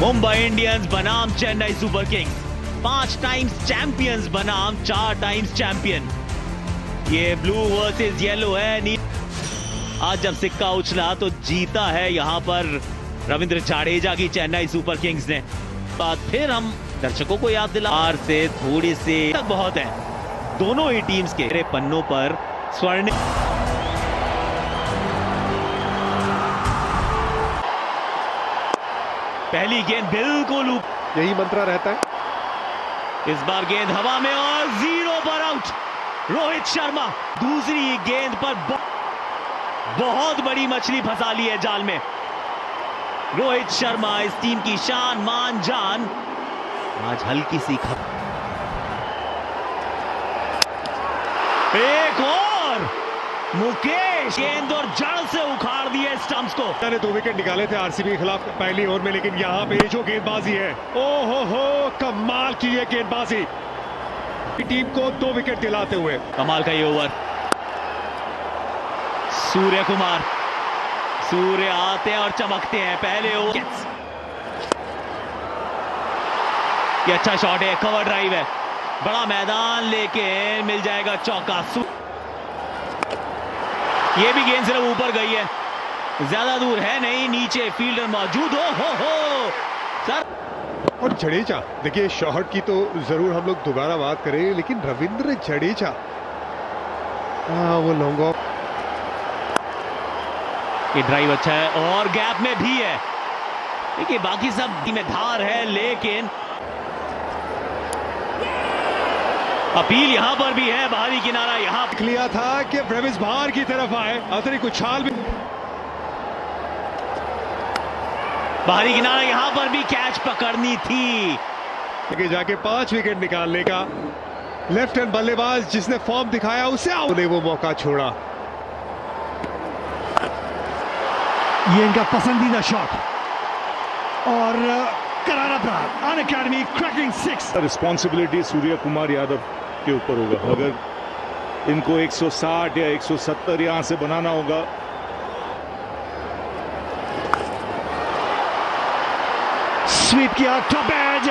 Mumbai Indians बनाम Chennai super Kings, 5 times champions बनाम 4 times champion. ये ब्लू वर्सेस येलो है। आज जब सिक्का उछला तो जीता है यहां पर रविंद्र जाडेजा की चेन्नई सुपर किंग्स ने। बात फिर हम दर्शकों को याद दिला, हार से थोड़ी सी तक बहुत है दोनों ही टीम्स के पन्नों पर स्वर्ण। पहली गेंद बिल्कुल यही मंत्रा रहता है। इस बार गेंद हवा में और 0 पर आउट रोहित शर्मा। दूसरी गेंद पर बहुत बड़ी मछली फंसा ली है जाल में। रोहित शर्मा इस टीम की शान मान जान आज हल्की सी एक और मुकेश गेंद और जड़ से उखाड़ दिए स्टंप्स को। 2 विकेट निकाले थे आरसीबी के खिलाफ पहली ओवर में, लेकिन यहाँ पे जो गेंदबाजी है, ओहो हो कमाल की ये गेंदबाजी, टीम को 2 विकेट दिलाते हुए। कमाल का ये ओवर। सूर्य कुमार, सूर्य आते हैं और चमकते हैं पहले ओवर। ये अच्छा शॉट है, कवर ड्राइव है, बड़ा मैदान लेके मिल जाएगा चौका। ये भी गेंद सिर्फ ऊपर गई है, ज्यादा दूर है नहीं, नीचे फील्डर मौजूद हो सर। और जडेजा, देखिए शॉट की तो जरूर हम लोग दोबारा बात करें, लेकिन रविंद्र जडेजा वो लॉन्ग ऑफ, ये ड्राइव अच्छा है और गैप में भी है। देखिए बाकी सब में धार है, लेकिन अपील यहां पर भी है। बाहरी किनारा यहां लिया था कि ब्रेविस बाहर की तरफ आए, अतिरिक्त उछाल भी, बाहरी किनारा यहां पर भी कैच पकड़नी थी। आगे जाके 5 विकेट निकालने का लेफ्ट हैंड बल्लेबाज जिसने फॉर्म दिखाया उसे ने वो मौका छोड़ा। ये इनका पसंदीदा शॉट और करारा प्रहार, अन academy cracking 6। Responsibility Surya Kumar Yadav के ऊपर होगा। अगर इनको 160 या 170 यहां से बनाना होगा। स्वीप किया, टॉप एज,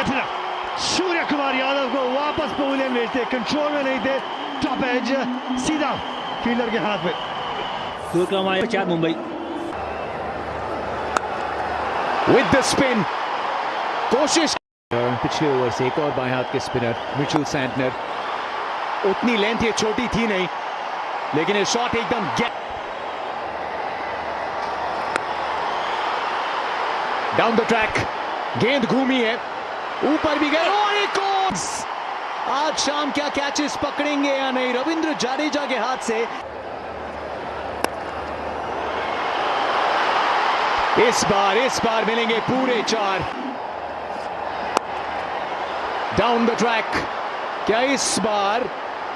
सूर्य कुमार यादव को वापस पवेलियन भेजते, कंट्रोल में नहीं थे, टॉप एज सीधा फील्डर के हाथ में। मुंबई विद द स्पिन, कोशिश पिछले ओवर से एक और बाएं हाथ के स्पिनर मिचेल सैंटनर। उतनी लेंथ ये छोटी थी नहीं, लेकिन ये शॉट एकदम डाउन द ट्रैक, गेंद घूमी है, ऊपर भी गए और एक और। आज शाम क्या कैचेस पकड़ेंगे या नहीं रविंद्र जाडेजा के हाथ से। इस बार मिलेंगे पूरे 4 डाउन द ट्रैक। क्या इस बार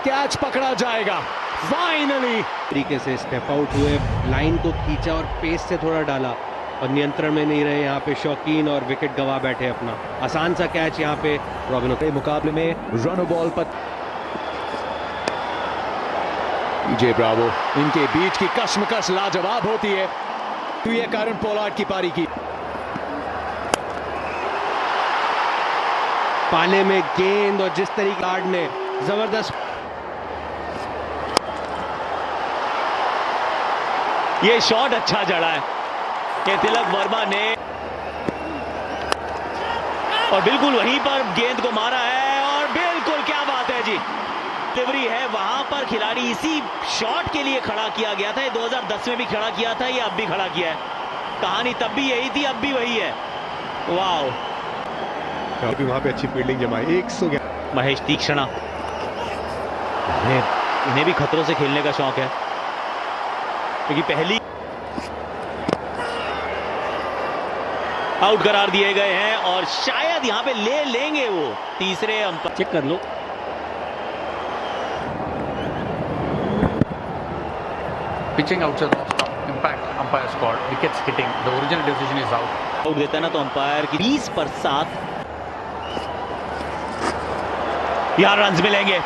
कैच पकड़ा जाएगा? फाइनली तरीके से स्टेप आउट हुए, लाइन को खींचा और पेस से थोड़ा डाला और नियंत्रण में नहीं रहे यहाँ पे शौकीन और विकेट गवा बैठे अपना। आसान सा कैच यहाँ पे रॉबिनो के मुकाबले में रन बॉल पर जे ब्रावो, इनके बीच की कशमकश लाजवाब होती है। तो ये कारण पोलार्ड की पारी की पाले में गेंद और जिस तरीके कार्ड ने जबरदस्त। ये शॉट अच्छा जड़ा है कि तिलक वर्मा ने, और बिल्कुल वहीं पर गेंद को मारा है और बिल्कुल क्या बात है जी, डिलीवरी है। वहां पर खिलाड़ी इसी शॉट के लिए खड़ा किया गया था। ये 2010 में भी खड़ा किया था, ये अब भी खड़ा किया है। कहानी तब भी यही थी, अब भी वही है। वाओ, भी वहां पे अच्छी फील्डिंग जमाई। 111 महेश तीक्ष्णा, इन्हें भी खतरों से खेलने का शौक है, क्योंकि पहली आउट करार दिए गए हैं और शायद यहां पे ले लेंगे वो तीसरे अंपायर। चेक कर लो, pitching outside off stump, impact umpire scored, wickets hitting, the original decision is out. Out देता है ना तो अंपायर की 20 पर 7 यहां रन्स मिलेंगे।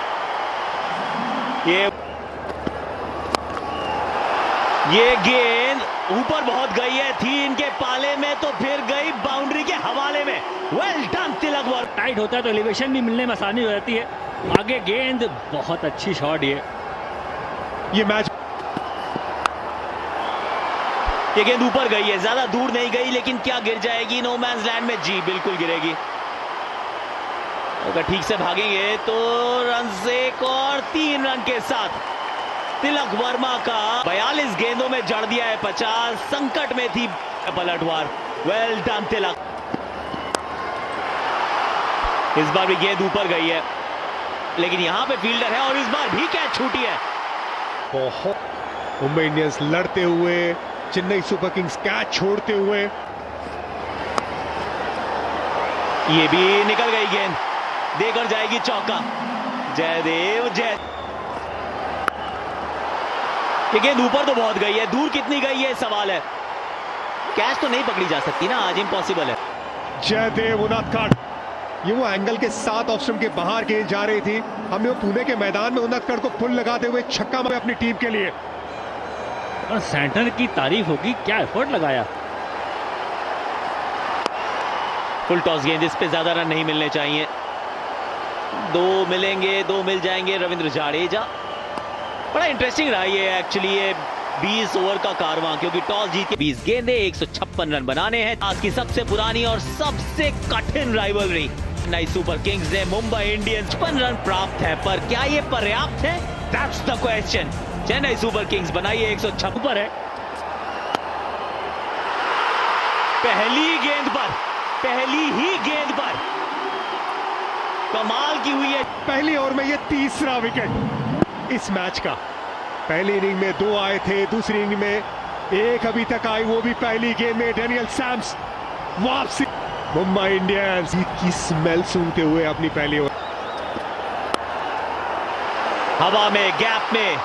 ये गेंद ऊपर बहुत गई है, थी इनके पाले में तो फिर गई बाउंड्री के हवाले में। Well done Tilak Varma. Tight होता है तो एलिवेशन भी मिलने में आसानी हो जाती है। आगे गेंद, बहुत अच्छी शॉट ये मैच, ये गेंद ऊपर गई है, ज्यादा दूर नहीं गई, लेकिन क्या गिर जाएगी नो मैंस लैंड में? जी बिल्कुल गिरेगी। अगर ठीक से भागेंगे तो रन से एक और 3 रन के साथ तिलक वर्मा का 42 गेंदों में जड़ दिया है 50। संकट में थी पलटवार। वेल डन तिलक। इस बार भी गेंद ऊपर गई है, लेकिन यहां पे फील्डर है और इस बार भी कैच छूटी है। बहुत मुंबई इंडियंस लड़ते हुए, चेन्नई सुपर किंग्स कैच छोड़ते हुए। ये भी निकल गई गेंद, देकर जाएगी चौका। जयदेव जय। ये गेंद ऊपर तो बहुत गई है, दूर कितनी गई है सवाल है। कैच तो नहीं पकड़ी जा सकती ना, आज इम्पॉसिबल है। जयदेव उनादकड़, ये वो एंगल के 7 ऑप्शन के बाहर गेंद जा रही थी। हमने वो पुणे के मैदान में उनादकड़ को फुल लगाते हुए छक्का मारा अपनी टीम के लिए। और सेंटर की तारीफ होगी, क्या एफर्ट लगाया। फुल टॉस गेंद, इस पे ज्यादा रन नहीं मिलने चाहिए। 2 मिलेंगे, 2 मिल जाएंगे। रविंद्र जाडेजा, बड़ा इंटरेस्टिंग रहा ये एक्चुअली, ये 20 ओवर का कारवां, क्योंकि टॉस जीत के 20 गेंदे 156 रन बनाने हैं। आज की सबसे पुरानी और सबसे कठिन राइवलरी। चेन्नई सुपर किंग्स ने मुंबई इंडियंस 55 रन प्राप्त है, पर क्या ये पर्याप्त है? That's the question. Chennai super Kings बनाइए 156 पर है। पहली गेंद पर, पहली ही गेंद पर कमाल की हुई है। पहली ओवर में ये तीसरा विकेट इस मैच का। पहली इनिंग में 2 आए थे, दूसरी इनिंग में 1 अभी तक आई, वो भी पहली गेंद में। डेनियल सैम्स वापसी। मुंबई इंडियंस की स्मेल सूंघते हुए अपनी पहली ओवर। हवा में, गैप में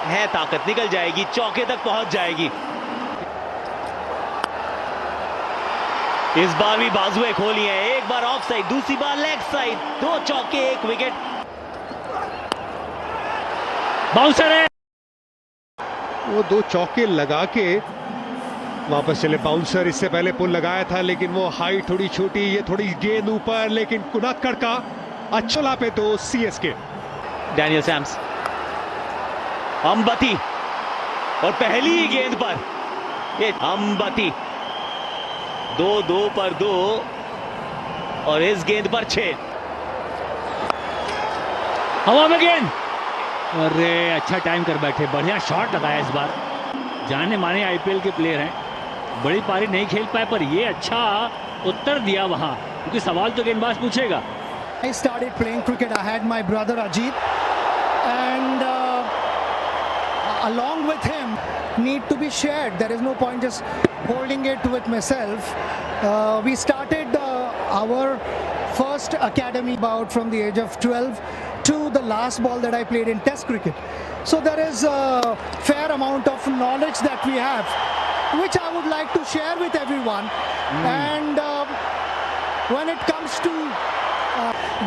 है ताकत, निकल जाएगी, चौके तक पहुंच जाएगी। इस बार भी बाजुएं खोली हैं, एक बार ऑफ साइड, दूसरी बार लेग साइड, 2 चौके 1 विकेट। बाउंसर है, वो 2 चौके लगा के वापस चले बाउंसर। इससे पहले पुल लगाया था, लेकिन वो हाइट थोड़ी छोटी, ये थोड़ी गेंद ऊपर, लेकिन उनादकड़ का अच्छा पे 2 सीएसके। डैनियल सैम्स, अंबती, और पहली ही गेंद पर ये अंबती 2-2 पर 2, और इस गेंद पर 6। हवा में गेंद, अरे अच्छा टाइम कर बैठे, बढ़िया शॉट लगाया इस बार। जाने माने आईपीएल के प्लेयर हैं, बड़ी पारी नहीं खेल पाए, पर ये अच्छा उत्तर दिया वहां, क्योंकि सवाल तो गेंदबाज पूछेगा। I started playing cricket. I had my brother Ajit, and along with him, need to be shared. There is no point just holding it with myself. We started our first academy about from the age of 12 to the last ball that I played in Test cricket. So there is a fair amount of knowledge that we have, which I would like to share with everyone. And when it comes to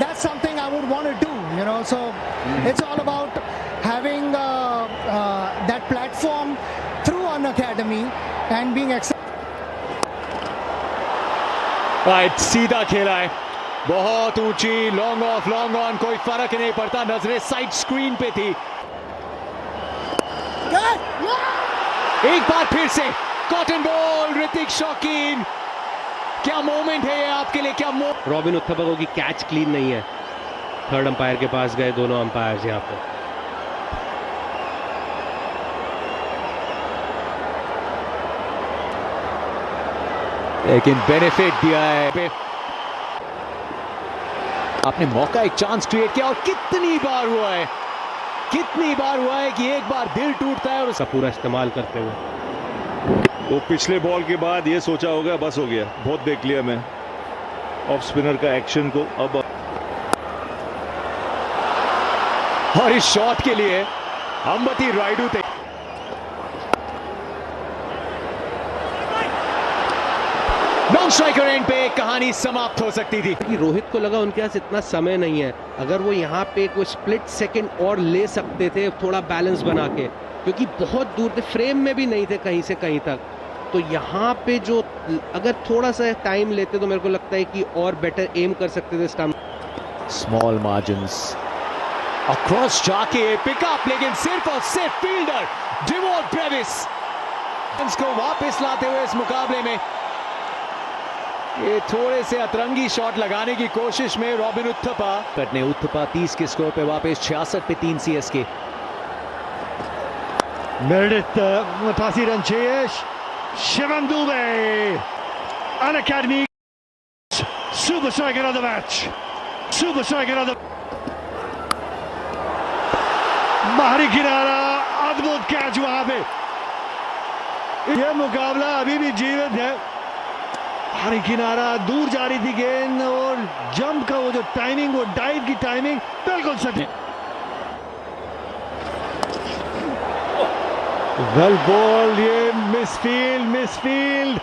that's something I would want to do, you know. So it's all about having that platform through an academy and being right, सीधा खेला है, बहुत ऊंची, long off, long on, कोई फर्क नहीं पड़ता। नजरें साइड स्क्रीन पे थी। एक बार फिर से कॉटन बॉल, ऋतिक शौकीन, क्या मोमेंट है ये आपके लिए, क्या रॉबिन उत्थपा की कैच क्लीन नहीं है। थर्ड अंपायर के पास गए दोनों अंपायर्स यहां पे। लेकिन बेनिफिट दिया है, आपने मौका, एक चांस क्रिएट किया, और कितनी बार हुआ है, कितनी बार हुआ है कि एक बार दिल टूटता है और उसका पूरा इस्तेमाल करते हुए। वो पिछले बॉल के बाद ये सोचा होगा बस हो गया, बहुत देख लिया मैं ऑफ स्पिनर का एक्शन को। अब और इस शॉट के लिए अंबती रायडू थे। नॉन स्ट्राइकर एंड पे कहानी समाप्त हो सकती थी। कि रोहित को लगा उनके पास इतना समय नहीं है, अगर वो यहाँ पे कोई स्प्लिट सेकंड और ले सकते थे थोड़ा बैलेंस बना के, क्योंकि बहुत दूर थे, फ्रेम में भी नहीं थे कहीं से कहीं तक, तो यहाँ पे जो अगर थोड़ा सा टाइम लेते तो मेरे को लगता है कि और बेटर एम कर सकते थे स्टंप। स्मॉल मार्जिन्स अक्रॉस जाके पिकअप, लेकिन सिर्फ और सिर्फ फील्डर डिवॉन ब्रेविस को वापस लाते हुए इस मुकाबले में ये थोड़े से अतरंगी शॉट लगाने की कोशिश में रॉबिन उथप्पा कटने। उथप्पा 30 के स्कोर पे वापस 66 पे 3 CSK. Meredith 88 run chase. Shivam Dube, an academy super striker of the match, super striker of the बाहरी किनारा, अद्भुत कैच वहां पे। यह मुकाबला अभी भी जीवित है। बाहरी किनारा, दूर जा रही थी गेंद और जंप का वो जो टाइमिंग, वो डाइव की टाइमिंग बिल्कुल सही। वेल बॉल, ये मिसफील्ड।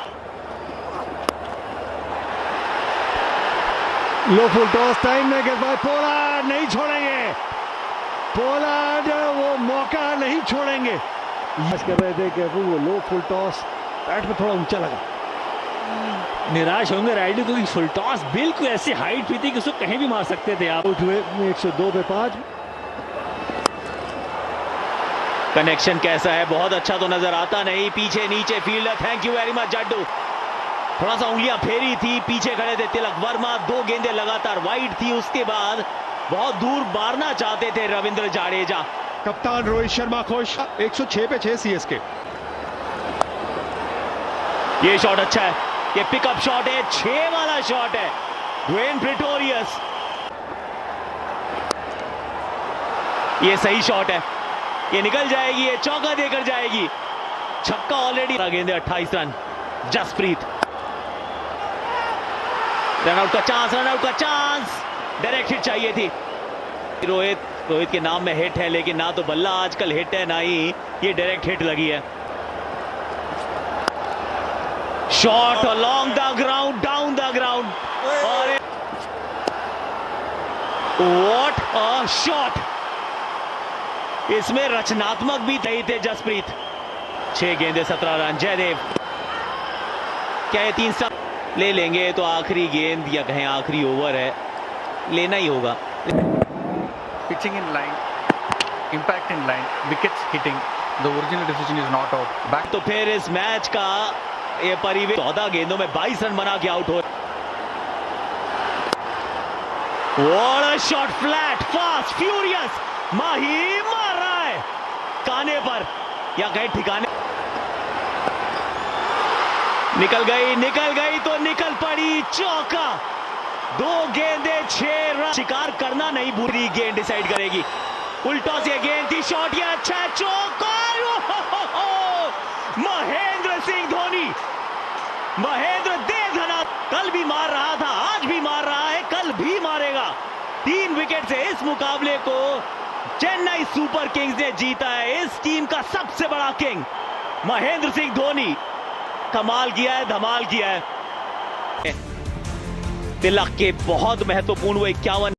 लो फुल टॉस, टाइम में गेंद, पोलार्ड नहीं छोड़ेंगे, पोलार्ड वो मौका नहीं छोड़ेंगे। कर रहे थे कि वो लो फुल टॉस बैट में थोड़ा ऊंचा लगा। निराश होंगे राइडर, क्योंकि फुल टॉस बिल्कुल ऐसी हाइट भी थी कि उसको कहीं भी मार सकते थे आप। आउट हुए 102 पे 5। कनेक्शन कैसा है, बहुत अच्छा तो नजर आता नहीं, पीछे नीचे fielder, thank you very much Jaddu. थोड़ा सा उंगलियां फेरी थी, पीछे खड़े थे तिलक वर्मा, 2 गेंदें लगातार वाइड थी, उसके बाद बहुत दूर मारना चाहते थे रविंद्र जाडेजा। कप्तान रोहित शर्मा खुश, 106 पे 6 सीएसके। ये शॉट अच्छा है, ये पिकअप शॉट है, 6 वाला शॉट है ड्वेन प्रेटोरियस। ये सही शॉट है, ये निकल जाएगी, ये चौका देकर जाएगी, छक्का ऑलरेडी। गेंदे 28 रन, जसप्रीत रनआउट का चांस, डायरेक्ट हिट चाहिए थी। रोहित के नाम में हिट है, लेकिन ना तो बल्ला आजकल हिट है, ना ही ये डायरेक्ट हिट लगी है। Shot along the ground, down the ground, और व्हाट अ शॉट। इसमें रचनात्मक भी थे जसप्रीत। 6 गेंदे 17 रन। जयदेव, क्या ये 3 स्टंप ले लेंगे तो आखिरी गेंद या कहें आखिरी ओवर है, लेना ही होगा। Pitching in line, impact in line, wickets hitting, the original decision is not out. Back तो फिर इस मैच का ये परिवेश 14 गेंदों में 22 रन बना के आउट हो। What a shot, flat, fast, furious, माही मार रहा है काने पर या कहीं ठिकाने। निकल गई तो निकल पड़ी, चौका। 2 गेंदे 6 रन। शिकार करना नहीं, बुरी गेंद डिसाइड करेगी। उल्टा से गेंद थी, शॉट ये अच्छा है, चौका। महेंद्र सिंह धोनी, महेंद्र दे धना, कल भी मार रहा था, आज भी मार रहा है, कल भी मारेगा। 3 विकेट से इस मुकाबले को चेन्नई सुपर किंग्स ने जीता है। इस टीम का सबसे बड़ा किंग महेंद्र सिंह धोनी कमाल किया है, धमाल किया है। तिलक के बहुत महत्वपूर्ण वो 51